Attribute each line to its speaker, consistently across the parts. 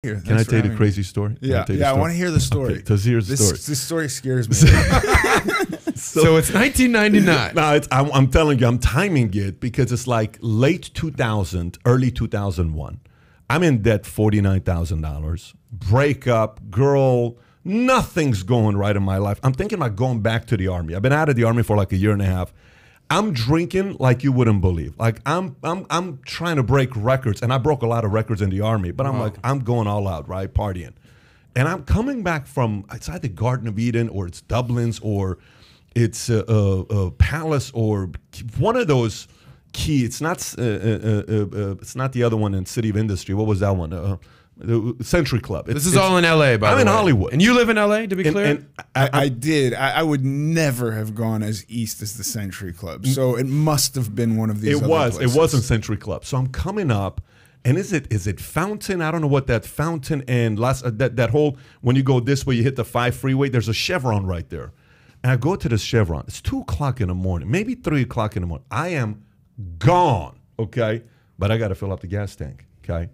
Speaker 1: Here,
Speaker 2: Can I tell you the crazy story?
Speaker 1: Yeah, I want to hear the story.
Speaker 2: Okay, so here's the story.
Speaker 1: This story scares me.
Speaker 3: So it's 1999.
Speaker 2: No, I'm telling you, I'm timing it because it's like late 2000, early 2001. I'm in debt $49,000. Breakup, girl, nothing's going right in my life. I'm thinking about going back to the Army. I've been out of the Army for like a year and a half. I'm drinking like you wouldn't believe. Like I'm trying to break records, and I broke a lot of records in the Army. But I'm like, I'm going all out, right, partying, and I'm coming back from it's either Garden of Eden or it's Dublin's or it's Palace or one of those key. It's not the other one in City of Industry. What was that one? The Century Club.
Speaker 3: This is all in LA, by the way.
Speaker 2: I'm in Hollywood.
Speaker 3: And you live in LA, to be clear?
Speaker 2: And
Speaker 1: I did. I would never have gone as east as the Century Club. So it must have been one of these. It
Speaker 2: wasn't Century Club. So I'm coming up, and is it Fountain? I don't know what that Fountain and that whole, when you go this way, you hit the 5 freeway, there's a Chevron right there. And I go to this Chevron. It's 2 o'clock in the morning, maybe 3 o'clock in the morning. I am gone, okay? But I got to fill up the gas tank, okay?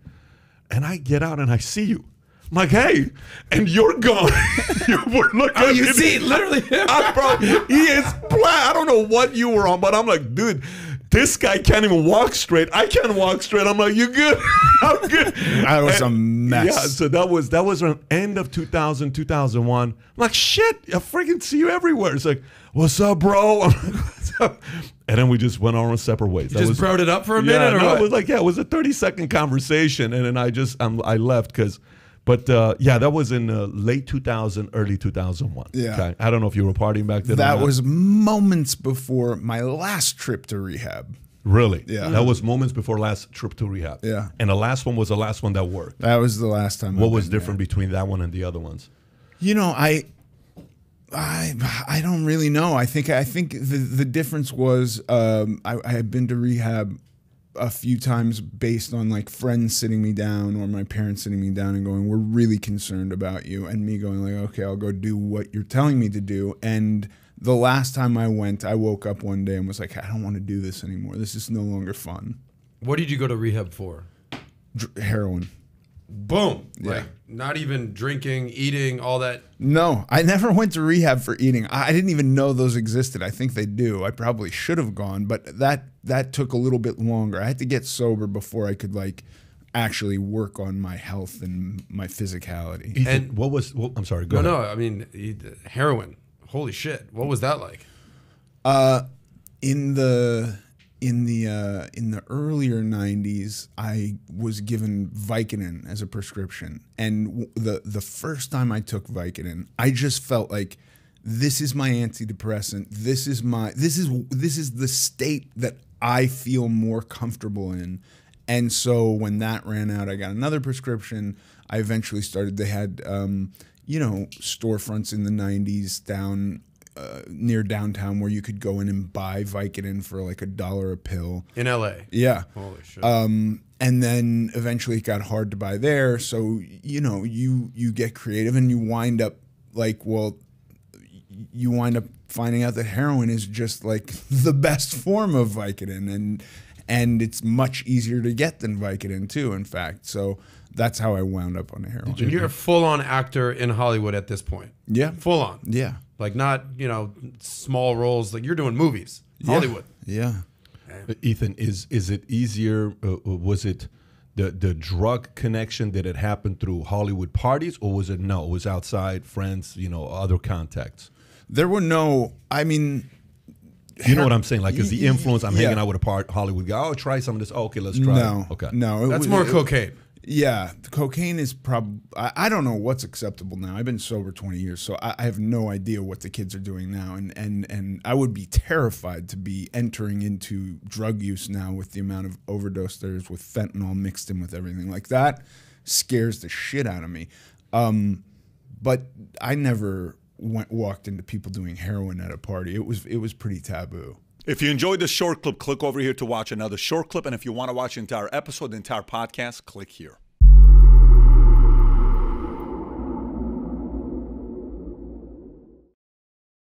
Speaker 2: And I get out and I see you. I'm like, hey, and you're gone. You were looking.
Speaker 3: Oh, you see, literally.
Speaker 2: Bro, he is black. I don't know what you were on, but I'm like, dude, this guy can't even walk straight. I can't walk straight. I'm like, you good? I'm good.
Speaker 1: That was a mess.
Speaker 2: Yeah, so that was around end of 2000, 2001. I'm like, shit, I freaking see you everywhere. It's like, what's up, bro? I'm like, what's up? And then we just went our own separate ways.
Speaker 3: You just broed it up for a minute, or what?
Speaker 2: It was like, it was a 30-second conversation, and then I left because, that was in late 2000, early 2001.
Speaker 1: Yeah,
Speaker 2: okay? I don't know if you were partying back then.
Speaker 1: That was moments before my last trip to rehab.
Speaker 2: Really?
Speaker 1: Yeah.
Speaker 2: That was moments before last trip to rehab.
Speaker 1: Yeah.
Speaker 2: And the last one was the last one that worked.
Speaker 1: That was the last time.
Speaker 2: What was different between that one and the other ones?
Speaker 1: You know, I don't really know. I think the difference was I had been to rehab a few times based on like friends sitting me down or my parents sitting me down and going, we're really concerned about you, and me going like, okay, I'll go do what you're telling me to do. And the last time I went, I woke up one day and was like, I don't want to do this anymore. This is no longer fun.
Speaker 3: What did you go to rehab for?
Speaker 1: Heroin.
Speaker 3: Boom.
Speaker 1: Yeah.
Speaker 3: Like, not even drinking, eating, all that.
Speaker 1: No, I never went to rehab for eating. I didn't even know those existed. I think they do. I probably should have gone, but that took a little bit longer. I had to get sober before I could like actually work on my health and my physicality.
Speaker 2: Ethan, I'm sorry, go ahead.
Speaker 3: No, I mean, heroin. Holy shit. What was that like?
Speaker 1: In the earlier 90s, I was given Vicodin as a prescription, and the first time I took Vicodin, I just felt like this is my antidepressant. This is the state that I feel more comfortable in. And so when that ran out, I got another prescription. I eventually started. They had storefronts in the 90s down near downtown where you could go in and buy Vicodin for like $1 a pill.
Speaker 3: In LA?
Speaker 1: Yeah.
Speaker 3: Holy shit.
Speaker 1: And then eventually it got hard to buy there. So, you get creative and you wind up finding out that heroin is just like the best form of Vicodin, and it's much easier to get than Vicodin too, in fact. So that's how I wound up on the heroin.
Speaker 3: And you're a full-on actor in Hollywood at this point.
Speaker 1: Yeah.
Speaker 3: Full on.
Speaker 1: Yeah.
Speaker 3: Like not, small roles. Like you're doing movies. Hollywood.
Speaker 1: Yeah.
Speaker 2: Ethan, is it easier? Was it the drug connection? Did it happen through Hollywood parties, or was it no? It was outside, friends, other contacts?
Speaker 1: There were no. I mean,
Speaker 2: you know what I'm saying? Like, is the influence? I'm hanging out with a Hollywood guy. Oh, try some of this. Oh, okay, let's try.
Speaker 1: No.
Speaker 2: It. Okay.
Speaker 1: No.
Speaker 3: That's more cocaine.
Speaker 1: Yeah, the cocaine is probably. I don't know what's acceptable now. I've been sober 20 years, so I have no idea what the kids are doing now, and I would be terrified to be entering into drug use now with the amount of overdose there is with fentanyl mixed in with everything like that. Scares the shit out of me. But I never walked into people doing heroin at a party. It was pretty taboo.
Speaker 4: If you enjoyed this short clip, click over here to watch another short clip. And if you want to watch the entire episode, the entire podcast, click here.